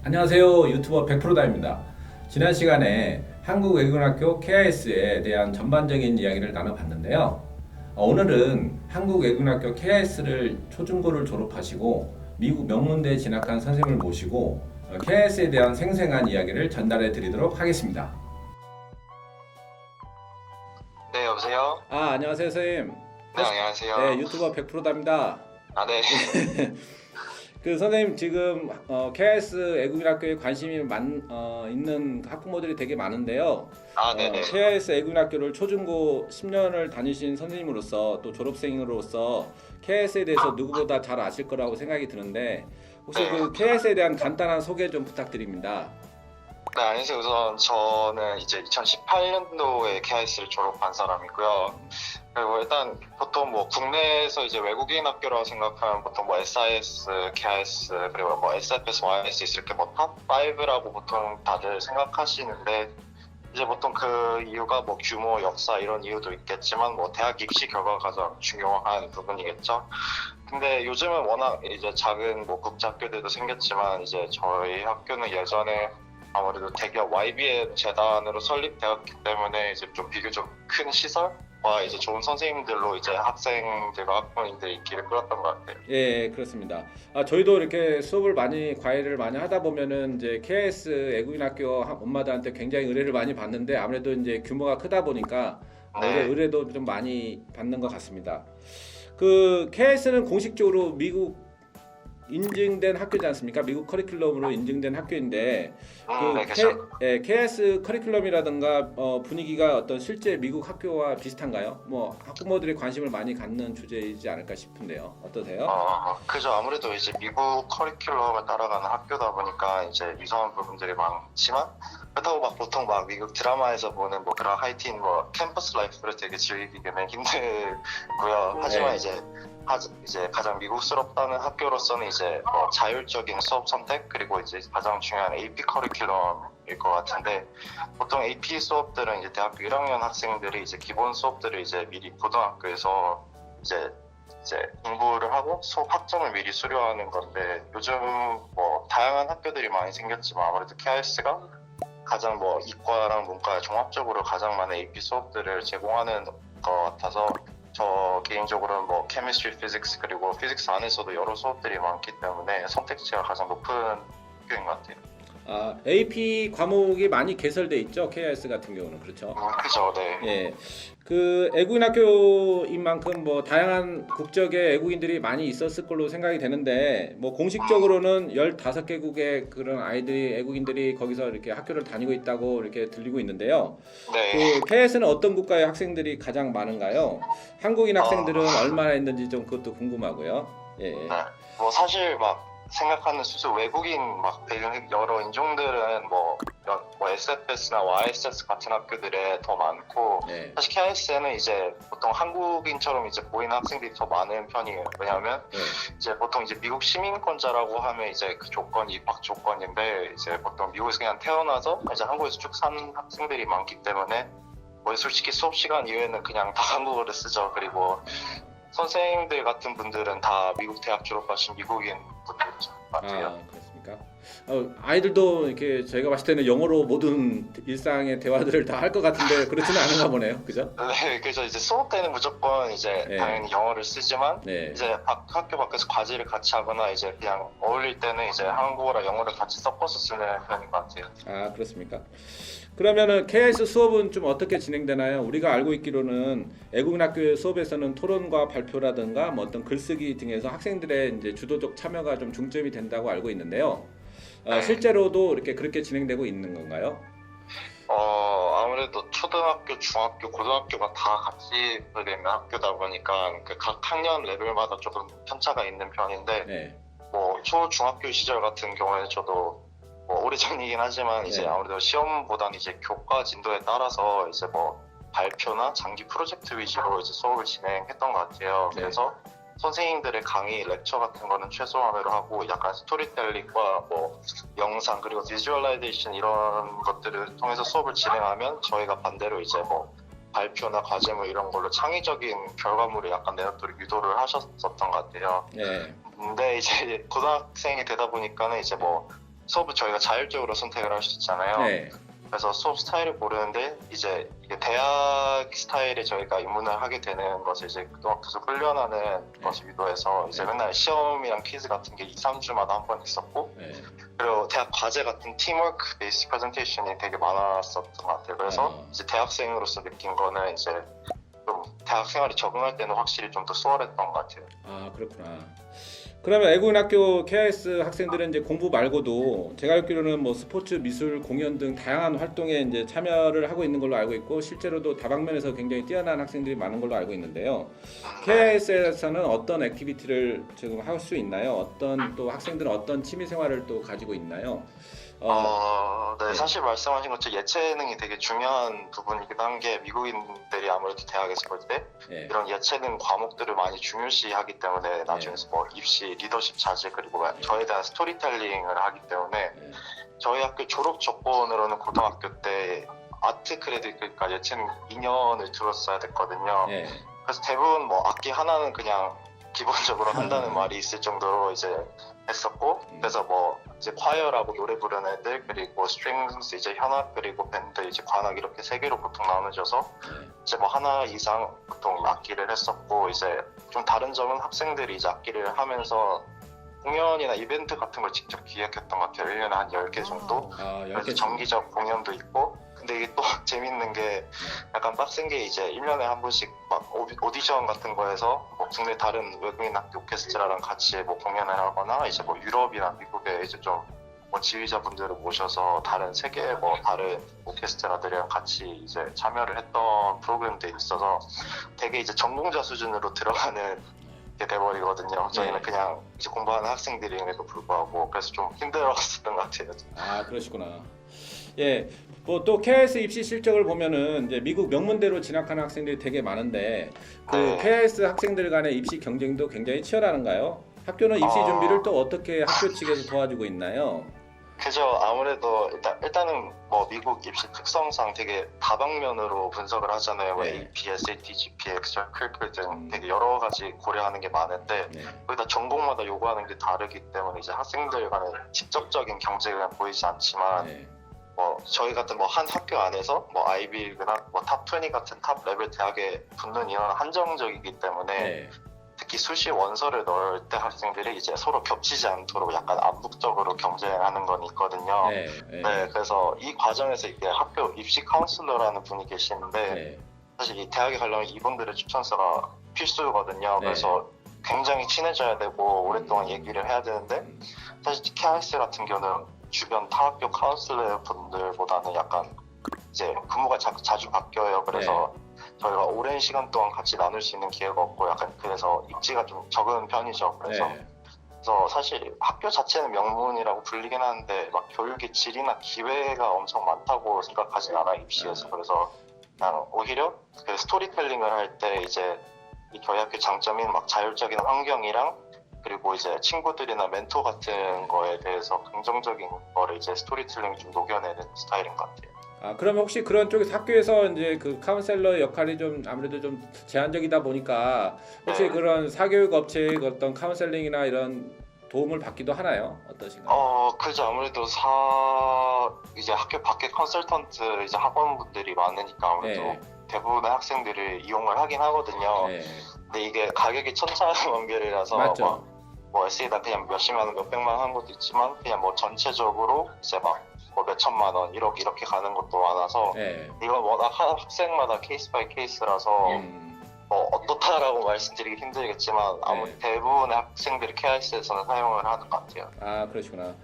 안녕하세요. 유튜버 100%다입니다. 지난 시간에 한국외국인학교 KIS에 대한 전반적인 이야기를 나눠봤는데요. 오늘은 한국외국인학교 KIS를 초중고를 졸업하시고 미국 명문대에 진학한 선생님을 모시고 KIS에 대한 생생한 이야기를 전달해 드리도록 하겠습니다. 네, 여보세요? 안녕하세요, 선생님. 네, 안녕하세요. 네, 유튜버 100%다입니다. 네. 선생님 지금 KIS 외국인학교에 관심이 있는 학부모들이 되게 많은데요. 네네. KIS 외국인학교를 초중고 10년을 다니신 선생님으로서 또 졸업생으로서 KIS에 대해서 누구보다 잘 아실 거라고 생각이 드는데 혹시 네. 그 KIS에 대한 간단한 소개 좀 부탁드립니다. 네, 안녕하세요. 우선 저는 이제 2018년도에 KIS를 졸업한 사람이고요. 그리고 일단 보통 뭐 국내에서 이제 외국인 학교라고 생각하면 보통 뭐 SIS, KIS, 그리고 뭐 SFS, YSS 이렇게 뭐 탑 5라고 보통 다들 생각하시는데 이제 보통 그 이유가 뭐 규모, 역사 이런 이유도 있겠지만 뭐 대학 입시 결과가 가장 중요한 부분이겠죠. 근데 요즘은 워낙 이제 작은 뭐 국제학교들도 생겼지만 이제 저희 학교는 예전에 아무래도 대기업 YBN 재단으로 설립되었기 때문에 이제 좀 비교적 큰 시설과 이제 좋은 선생님들로 이제 학생들과 학부모님들이 인기를 끌었던 것 같아요. 예, 그렇습니다. 저희도 이렇게 수업을 과외를 많이 하다 보면은 이제 KIS 외국인학교 엄마들한테 굉장히 의뢰를 많이 받는데 아무래도 이제 규모가 크다 보니까 네. 의뢰도 좀 많이 받는 것 같습니다. 그 KIS는 공식적으로 미국 인증된 학교지 않습니까? 미국 커리큘럼으로 인증된 학교인데 네, 그렇죠. KIS 커리큘럼이라든가 분위기가 어떤 실제 미국 학교와 비슷한가요? 뭐 학부모들이 관심을 많이 갖는 주제이지 않을까 싶은데요. 어떠세요? 그죠. 아무래도 이제 미국 커리큘럼을 따라가는 학교다 보니까 이제 유사한 부분들이 많지만 그렇다고 막 보통 막 미국 드라마에서 보는 뭐 그런 하이틴 뭐 캠퍼스 라이프를 되게 즐기기는 힘들고요. 하지만 이제 가장 미국스럽다는 학교로서는 이제 뭐 자율적인 수업 선택 그리고 이제 가장 중요한 AP 커리큘럼일 것 같은데 보통 AP 수업들은 이제 대학교 1학년 학생들이 이제 기본 수업들을 이제 미리 고등학교에서 이제 공부를 하고 수업 학점을 미리 수료하는 건데 요즘 뭐 다양한 학교들이 많이 생겼지만 아무래도 KIS가 가장 뭐 이과랑 문과 종합적으로 가장 많은 AP 수업들을 제공하는 것 같아서 저 개인적으로는 뭐 케미스트리, 피직스 그리고 피직스 안에서도 여러 수업들이 많기 때문에 선택지가 가장 높은 학교인 것 같아요. AP 과목이 많이 개설돼 있죠. KIS 같은 경우는 그렇죠. 그죠, 네. 예. 그 외국인 학교인 만큼 뭐 다양한 국적의 외국인들이 많이 있었을 걸로 생각이 되는데 뭐 공식적으로는 15개국의 그런 외국인들이 거기서 이렇게 학교를 다니고 있다고 이렇게 들리고 있는데요. 네. 그 KIS는 어떤 국가의 학생들이 가장 많은가요? 한국인 학생들은 얼마나 있는지 좀 그것도 궁금하고요. 예. 뭐 사실 막 생각하는 수수 외국인 막 여러 인종들은 뭐 SFS나 YSS 같은 학교들에 더 많고 네. 사실 KIS에는 이제 보통 한국인처럼 이제 보이는 학생들이 더 많은 편이에요. 왜냐하면 네. 이제 보통 이제 미국 시민권자라고 하면 이제 그 조건이 입학 조건인데 이제 보통 미국에서 그냥 태어나서 이제 한국에서 쭉 산 학생들이 많기 때문에 뭐 솔직히 수업 시간 이외에는 그냥 다 한국어를 쓰죠. 그리고 선생님들 같은 분들은 다 미국 대학 졸업하신 미국인 분들이죠. 맞아요. 그렇습니까? 아이들도 이렇게 저희가 봤을 때는 영어로 모든 일상의 대화들을 다 할 것 같은데 그렇지는 않은가 보네요. 그죠? 네, 그래서 이제 수업 때는 무조건 이제 네. 당연히 영어를 쓰지만 네. 이제 학교 밖에서 과제를 같이 하거나 이제 그냥 어울릴 때는 이제 한국어랑 영어를 같이 섞어서 쓰는 편인 것 같아요. 그렇습니까? 그러면은 KIS 수업은 좀 어떻게 진행되나요? 우리가 알고 있기로는 외국인 학교 수업에서는 토론과 발표라든가 뭐 어떤 글쓰기 등에서 학생들의 이제 주도적 참여가 좀 중점이 된다고 알고 있는데요. 실제로도 이렇게 그렇게 진행되고 있는 건가요? 아무래도 초등학교, 중학교, 고등학교가 다 같이 되는 학교다 보니까 그 각 학년 레벨마다 조금 편차가 있는 편인데 네. 뭐 중학교 시절 같은 경우에는 저도 뭐 오래전이긴 하지만 이제 네. 아무래도 시험보다는 이제 교과 진도에 따라서 이제 뭐 발표나 장기 프로젝트 위주로 이제 수업을 진행했던 것 같아요. 네. 그래서 선생님들의 강의, 렉처 같은 거는 최소한으로 하고 약간 스토리텔링과 뭐 영상 그리고 비주얼라이제이션 이런 것들을 통해서 수업을 진행하면 저희가 반대로 이제 뭐 발표나 과제물 이런 걸로 창의적인 결과물을 약간 내놓도록 유도를 하셨었던 것 같아요. 네. 근데 이제 고등학생이 되다 보니까는 이제 뭐 수업을 저희가 자율적으로 선택을 할 수 있잖아요. 네. 그래서 수업 스타일을 고르는데 이제 이게 대학 스타일에 저희가 입문을 하게 되는 것을 이제 계속 훈련하는 것을 유도해서 이제 네. 맨날 시험이랑 퀴즈 같은 게 2, 3주마다 한 번 있었고 네. 그리고 대학 과제 같은 팀워크 베이스 프레젠테이션이 되게 많았었던 것 같아요. 그래서 이제 대학생으로서 느낀 거는 이제 좀 대학 생활에 적응할 때는 확실히 좀 더 수월했던 것 같아요. 아, 그렇구나. 그러면 애국학교 KIS 학생들은 이제 공부 말고도 제가 알기로는 뭐 스포츠, 미술, 공연 등 다양한 활동에 이제 참여를 하고 있는 걸로 알고 있고 실제로도 다방면에서 굉장히 뛰어난 학생들이 많은 걸로 알고 있는데요. KIS에서는 어떤 액티비티를 지금 할 수 있나요? 어떤 또 학생들은 어떤 취미 생활을 또 가지고 있나요? 네, 네. 사실 말씀하신 것처럼 예체능이 되게 중요한 부분이기도 한 게 미국인들이 아무래도 대학에서 볼 때 예. 이런 예체능 과목들을 많이 중요시하기 때문에 나중에 뭐 입시, 리더십 자질 그리고 저에 대한 스토리텔링을 하기 때문에 예. 저희 학교 졸업 조건으로는 고등학교 때 아트 크레딧까지 예체능 2년을 들었어야 됐거든요. 예. 그래서 대부분 뭐 악기 하나는 그냥 기본적으로 한다는 말이 있을 정도로 이제 했었고 그래서 뭐 이제 콰이어라고 노래 부르는 애들 그리고 스트링스 이제 현악 그리고 밴드 이제 관악 이렇게 세 개로 보통 나눠져서 예. 이제 뭐 하나 이상 보통 악기를 했었고 이제 좀 다른 점은 학생들이 이제 악기를 하면서 공연이나 이벤트 같은 걸 직접 기획했던 것 같아요. 1년에 한 10개 정도. 아, 그래서 10개 정기적 공연도 있고 근데 이게 또 재밌는 게 약간 빡센 게 이제 1년에 한 번씩 막 오디션 같은 거에서 뭐 국내 다른 외국인 학교 오케스트라랑 같이 뭐 공연을 하거나 이제 뭐 유럽이나 미국에 이제 좀 뭐 지휘자분들을 모셔서 다른 세계 뭐 다른 오케스트라들이랑 같이 이제 참여를 했던 프로그램들이 있어서 되게 이제 전공자 수준으로 들어가는 게 돼버리거든요. 저희는 네. 그냥 이제 공부하는 학생들임에도 불구하고 그래서 좀 힘들었었던 것 같아요. 아, 그러시구나. 예, 뭐 또 KIS 입시 실적을 보면은 이제 미국 명문대로 진학하는 학생들이 되게 많은데 그 네. KIS 학생들 간의 입시 경쟁도 굉장히 치열한가요? 학교는 입시 준비를 또 어떻게 학교 측에서 도와주고 있나요? 그죠. 아무래도 일단은 뭐 미국 입시 특성상 되게 다방면으로 분석을 하잖아요. 뭐 네. AP, SAT, GPA, 엑스트라 커리큘럼 등 되게 여러 가지 고려하는 게 많은데 네. 거기다 전공마다 요구하는 게 다르기 때문에 이제 학생들 간의 직접적인 경쟁은 보이지 않지만 네. 뭐 저희 같은 뭐 한 학교 안에서 뭐 아이비리그나 뭐 탑20 같은 탑 레벨 대학에 붙는 인원은 한정적이기 때문에 네. 특히 수시 원서를 넣을 때 학생들이 이제 서로 겹치지 않도록 약간 암묵적으로 경쟁하는 건 있거든요. 네. 네. 네, 그래서 이 과정에서 이게 학교 입시 카운슬러라는 분이 계시는데 네. 사실 이 대학에 가려면 이분들의 추천서가 필수거든요. 네. 그래서 굉장히 친해져야 되고 오랫동안 얘기를 해야 되는데 사실 KIS 같은 경우는 주변 타 학교 카운슬러 분들보다는 약간 이제 근무가 자주 바뀌어요. 그래서 저희가 오랜 시간 동안 같이 나눌 수 있는 기회가 없고 약간 그래서 입지가 좀 적은 편이죠. 그래서 네. 사실 학교 자체는 명문이라고 불리긴 하는데 막 교육의 질이나 기회가 엄청 많다고 생각하진 않아요, 입시에서. 그래서 그냥 오히려 그 스토리텔링을 할 때 이제 이 저희 학교 장점인 막 자율적인 환경이랑 그리고 이제 친구들이나 멘토 같은 거에 대해서 긍정적인 거를 이제 스토리텔링 좀 녹여내는 스타일인 것 같아요. 아, 그러면 혹시 그런 쪽에서 학교에서 이제 그 카운셀러 역할이 좀 아무래도 좀 제한적이다 보니까 혹시 네. 그런 사교육 업체의 어떤 카운셀링이나 이런 도움을 받기도 하나요? 어떠신가요? 그죠. 아무래도 이제 학교 밖에 컨설턴트 이제 학원분들이 많으니까 아무래도 네. 대부분의 학생들을 이용을 하긴 하거든요. 네. 근데 이게 가격이 천차만별이라서 맞죠. 뭐 에세이다 그냥 몇십만 원, 몇백만 원 하는 것도 있지만 그냥 뭐 전체적으로 이제 막 뭐 몇천만 원 이렇게 가는 것도 많아서 네. 이건 워낙 학생마다 케이스 바이 케이스라서 뭐 어떻다라고 말씀드리기 힘들겠지만 아무튼 대부분의 학생들이 KIS에서는 사용을 하는 것 같아요. 아, 그러시구나.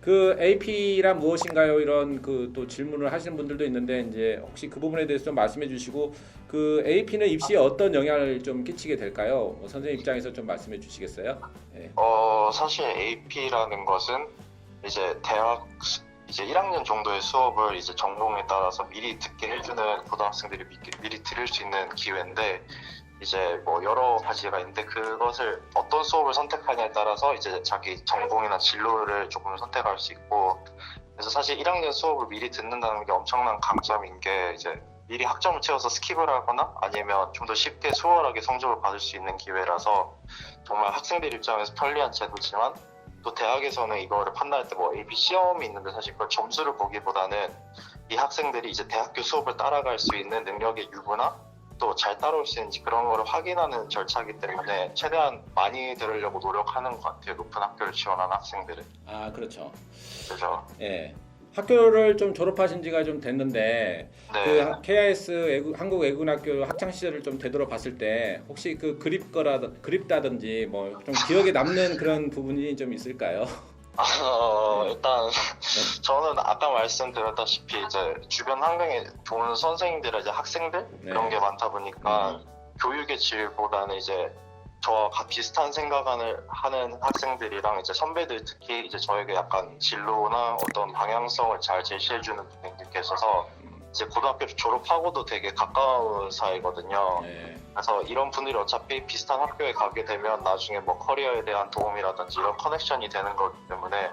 그 AP란 무엇인가요? 이런 그 또 질문을 하시는 분들도 있는데 이제 혹시 그 부분에 대해서 좀 말씀해 주시고 그 AP는 입시에 어떤 영향을 좀 끼치게 될까요? 뭐 선생님 입장에서 좀 말씀해 주시겠어요? 네. 사실 AP라는 것은 이제 대학 이제 1학년 정도의 수업을 이제 전공에 따라서 미리 듣게 해주는 고등학생들이 미리 들을 수 있는 기회인데 이제 뭐 여러 가지가 있는데 그것을 어떤 수업을 선택하냐에 따라서 이제 자기 전공이나 진로를 조금 선택할 수 있고 그래서 사실 1학년 수업을 미리 듣는다는 게 엄청난 강점인 게 이제 미리 학점을 채워서 스킵을 하거나 아니면 좀 더 쉽게 수월하게 성적을 받을 수 있는 기회라서 정말 학생들 입장에서 편리한 제도지만 또 대학에서는 이거를 판단할 때 뭐 AP 시험이 있는데 사실 그걸 점수를 보기보다는 이 학생들이 이제 대학교 수업을 따라갈 수 있는 능력의 유무나 또 잘 따라올 수 있는지 그런 거를 확인하는 절차이기 때문에 최대한 많이 들으려고 노력하는 것 같아요. 높은 학교를 지원하는 학생들은. 아, 그렇죠. 그죠? 예. 학교를 좀 졸업하신 지가 좀 됐는데 네. 그 KIS 한국 외국어학교 학창 시절을 좀 되돌아봤을 때 혹시 그 그립다든지 뭐 좀 기억에 남는 그런 부분이 좀 있을까요? 일단 저는 아까 말씀드렸다시피 이제 주변 환경에 좋은 선생님들, 이제 학생들 네. 이런 게 많다 보니까 교육의 질보다는 이제 저와 비슷한 생각을 하는 학생들이랑 이제 선배들, 특히 이제 저에게 약간 진로나 어떤 방향성을 잘 제시해주는 분들께 있어서 이제 고등학교를 졸업하고도 되게 가까운 사이거든요. 네. 그래서 이런 분들이 어차피 비슷한 학교에 가게 되면 나중에 뭐 커리어에 대한 도움이라든지 이런 커넥션이 되는 거기 때문에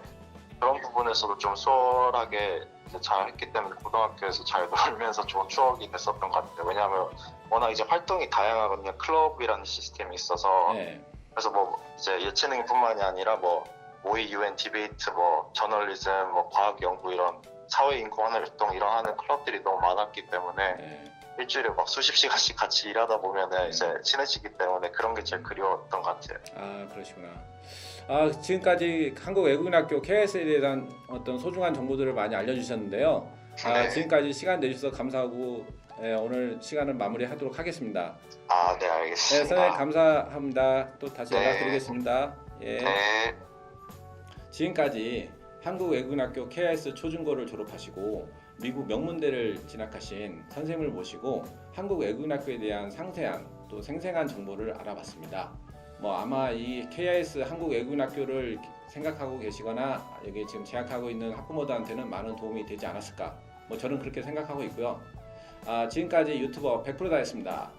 그런 부분에서도 좀 수월하게 이제 잘 했기 때문에 고등학교에서 잘 놀면서 좋은 추억이 됐었던 것 같아요. 왜냐하면 워낙 이제 활동이 다양하거든요. 클럽이라는 시스템이 있어서. 네. 그래서 뭐 이제 예체능뿐만이 아니라 뭐 모의 UN 디베이트, 뭐 저널리즘, 뭐 과학 연구 이런 사회 인권 활동 이런 하는 클럽들이 너무 많았기 때문에 네. 일주일에 막 수십 시간씩 같이 일하다 보면은 이제 친해지기 때문에 그런 게 제일 그리웠던 것 같아요. 아, 그러시구나. 아, 지금까지 한국 외국인학교 KS에 대한 어떤 소중한 정보들을 많이 알려주셨는데요. 아, 네. 지금까지 시간 내주셔서 감사하고 오늘 시간을 마무리하도록 하겠습니다. 아, 네, 네, 알겠습니다. 선생님 감사합니다. 또 다시 네. 연락드리겠습니다. 예. 네. 지금까지 한국 외국인학교 KIS 초중고를 졸업하시고 미국 명문대를 진학하신 선생님을 모시고 한국 외국인학교에 대한 상세한 또 생생한 정보를 알아봤습니다. 뭐 아마 이 KIS 한국 외국인학교를 생각하고 계시거나 여기 지금 재학하고 있는 학부모들한테는 많은 도움이 되지 않았을까? 뭐 저는 그렇게 생각하고 있고요. 지금까지 유튜버 100%다였습니다.